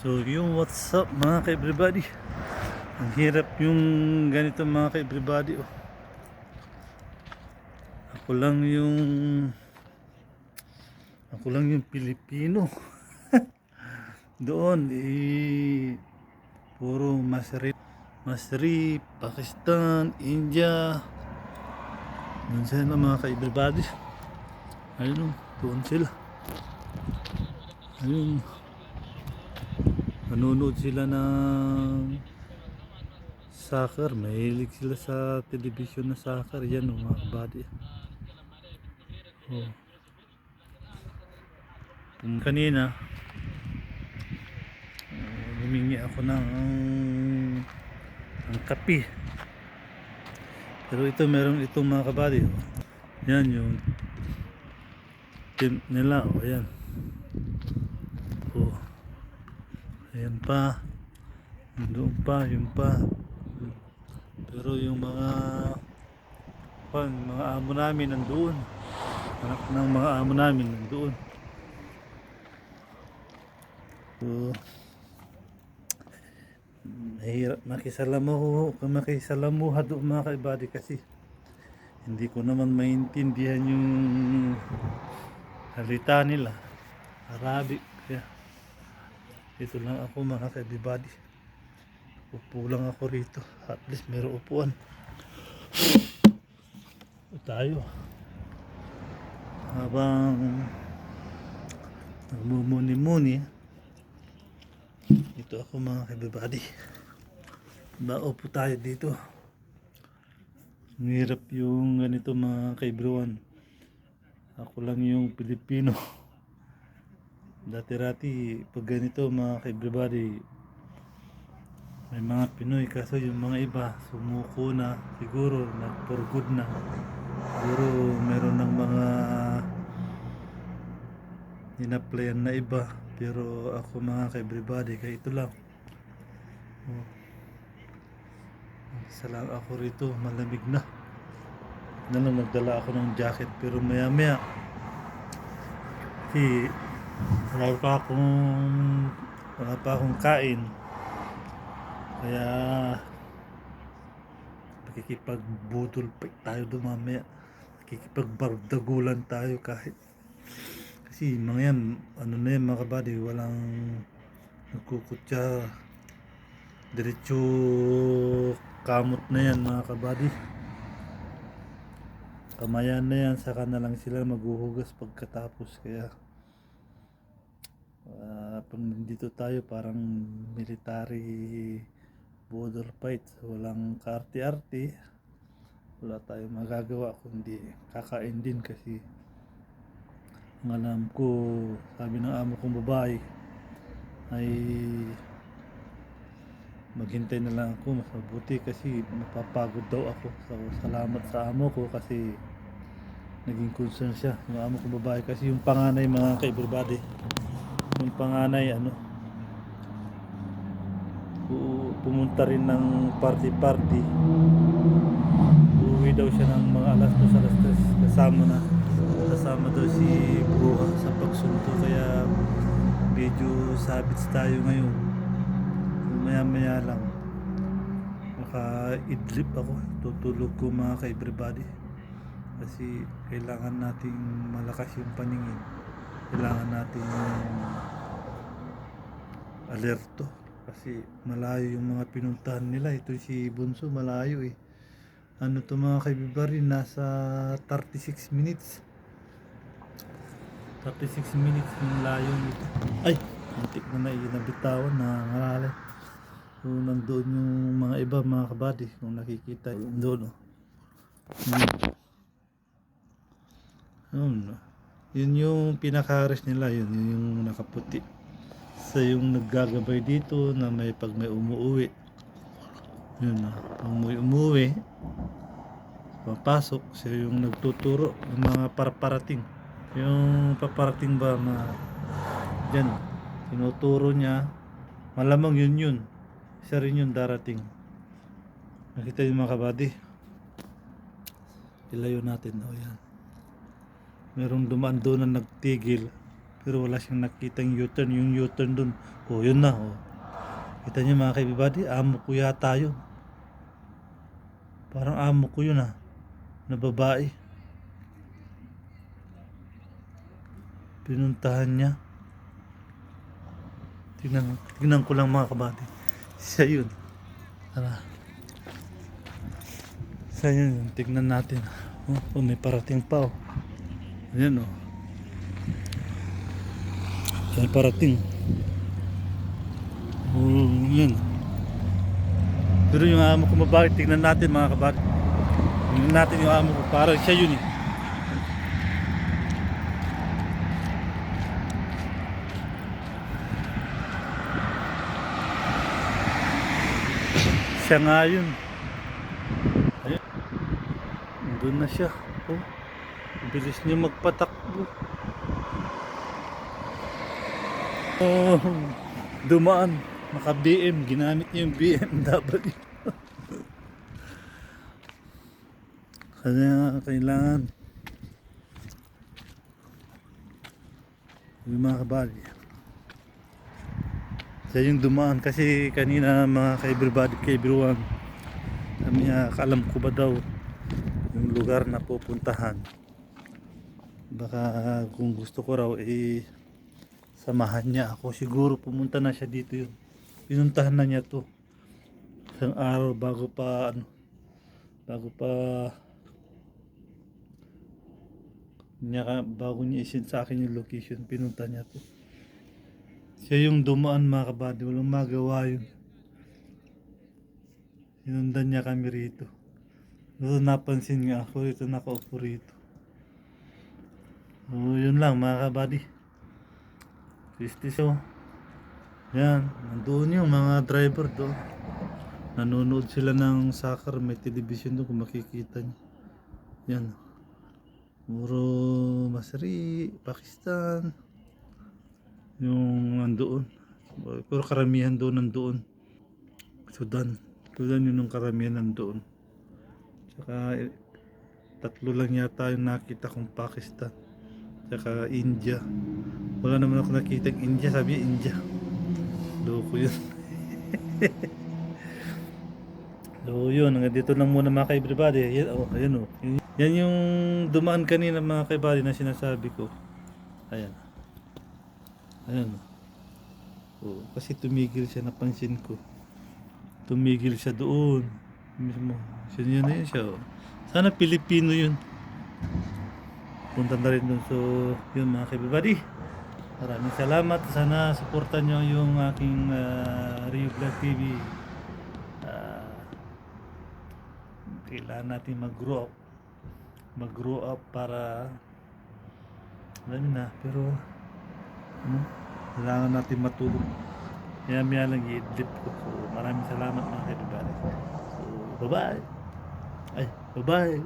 So yung what's up mga ka-everybody. Ang hirap yung ganito mga ka-everybody. Oh. Ako lang yung ako lang yung Pilipino. Doon puro Masri, Pakistan, India. Doon sila mga ka-everybody. Ayun, doon sila. Ayun. Nanonood sila ng soccer. Mahilig sila sa television na soccer. Yan o mga kabady. Oh. Kanina humingi ako ng kape. Pero ito meron itong mga kabady. Oh. Yan yung team nila. Oh, ayan. Oh. Ayan pa. Doon pa, yun pa. Pero yung mga amo namin nandoon. Anak ng mga amo namin nandoon. So, mahirap makisalamuha doon mga kaibady kasi hindi ko naman maintindihan yung halita nila. Arabic. Kaya dito lang ako mga kaibady. Upo lang ako rito. At least meron upuan. Tayo habang nagmumuni-muni dito ako mga everybody. Maupo tayo dito. Hirap yung ganito mga kaibruan. Ako lang yung Pilipino. Dati-rati pag ganito mga everybody, may mga Pinoy, kaso yung mga iba sumuko na, siguro nag for good na. Siguro meron ng mga inaplayan na iba, pero ako mga ka-everybody, kaya ito lang. Oh. Isa lang ako rito, malamig na. Nagdala ako ng jacket, pero maya maya kasi wala pa akong kain, kaya makikipagbudol pa tayo doon mamaya. Makikipagbardagulan tayo kahit kasi mga yan, ano na yan mga kabady, walang nagkukutya, diretso kamot na yan mga kabady. Kamayan na yan, saka na lang sila maghuhugas pagkatapos. Kaya pag nandito tayo parang military border fight, walang kaarte-arte, wala tayong magagawa kundi kakain din. Kasi ang alam ko, sabi ng amo kong babae ay maghintay na lang ako, mas mabuti kasi mapapagod daw ako. So salamat sa amo ko kasi naging concern siya. Yung amo kong babae kasi yung panganay mga ka-everybody, yung panganay pumunta rin ng party, uuwi daw siya ng mga alas 2, alas 3, kasama daw si Bruha sa pagsunto. Kaya medyo sabits tayo ngayon. Maya maya lang maka-idlip ako, tutulog ko mga ka-everybody, kasi kailangan nating malakas yung paningin, kailangan natin alerto kasi malayo yung mga pinuntahan nila. Ito si Bunso, malayo eh. Ano to mga ka-everybody, nasa 36 minutes 36 minutes yung layo nito. Ay, antik na nabitawan na ngalala. So nandoon yung mga iba mga kabady, kung nakikita doon. Yun yung pinaka-harvest nila, yun yung nakaputi. Sa yung naggagabay dito na pag may umuwi, yun na, pag may umuwi papasok siya yung nagtuturo ng mga parating. Yung paparating ba dyan, tinuturo niya, malamang yun isa rin yung darating. Nakita yung mga kabady, ilayo natin. O yan, merong dumaan doon na nagtigil, Pero wala siyang nakitang U-turn. Yung U-turn dun, oh yun na, oh. Kita niyo mga kaibibady, amo ko yata yun. Parang amo ko yun ah, na babae. Pinuntahan niya. Tingnan ko lang mga kabady. Siya yun. Tara. Siya yun. Tignan natin. Oh, may parating pa oh. Ayan oh. May parating. Oh, yan. Pero yung amo ko mabait. Tignan natin mga kabady. Tignan natin yung amo ko. Parang siya yun eh. Siya nga yun. Ayun. Doon na siya. Oh. Bilis niya magpatakbo. Oh, dumaan. Naka BM. Ginamit niya yung BMW. Kaya kailangan yung mga kabady. Siya yung dumaan kasi kanina mga ka-everybody, ka-everyone, kami alam ko ba daw yung lugar na pupuntahan. Baka kung gusto ko raw samahan niya ako. Siguro pumunta na siya dito yun. Pinuntahan na niya to isang araw bago pa bago niya isin sa akin yung location. Pinunta niya to. Siya yung dumaan mga kabady. Walang magawa yun. Sinundan niya kami rito. Doon napansin nga ako rito, nakaupo rito. So yun lang mga kabady. So yan, nandoon yung mga driver doon. Nanonood sila ng soccer. May television doon kung makikita niyo. Yan. Puro Masri, Pakistan. Yung nandoon. Pero karamihan doon nandoon. Sudan yun yung karamihan nandoon. Tsaka tatlo lang yata yung nakita kong Pakistan. Tsaka India. Wala naman ako nakita ng India. Sabi India. Loko yun. So yun, dito lang muna mga ka-everybody. Yan, oh, ayan oh. Yan yung dumaan kanina mga ka-everybody na sinasabi ko. Ayan. Ayan. Oh, kasi tumigil siya, napansin ko. Tumigil siya doon. Mismo. Siya yun na yun siya. Oh. Sana Pilipino yun. Punta na rin doon. So, yun mga ka-everybody. Maraming salamat. Sana supportan nyo yung aking Rio Vlog TV. Kailangan natin mag-grow up para alam na, pero kailangan natin matulog. Maya lang i-edit ko. So maraming salamat mga kaibigan. So bye bye.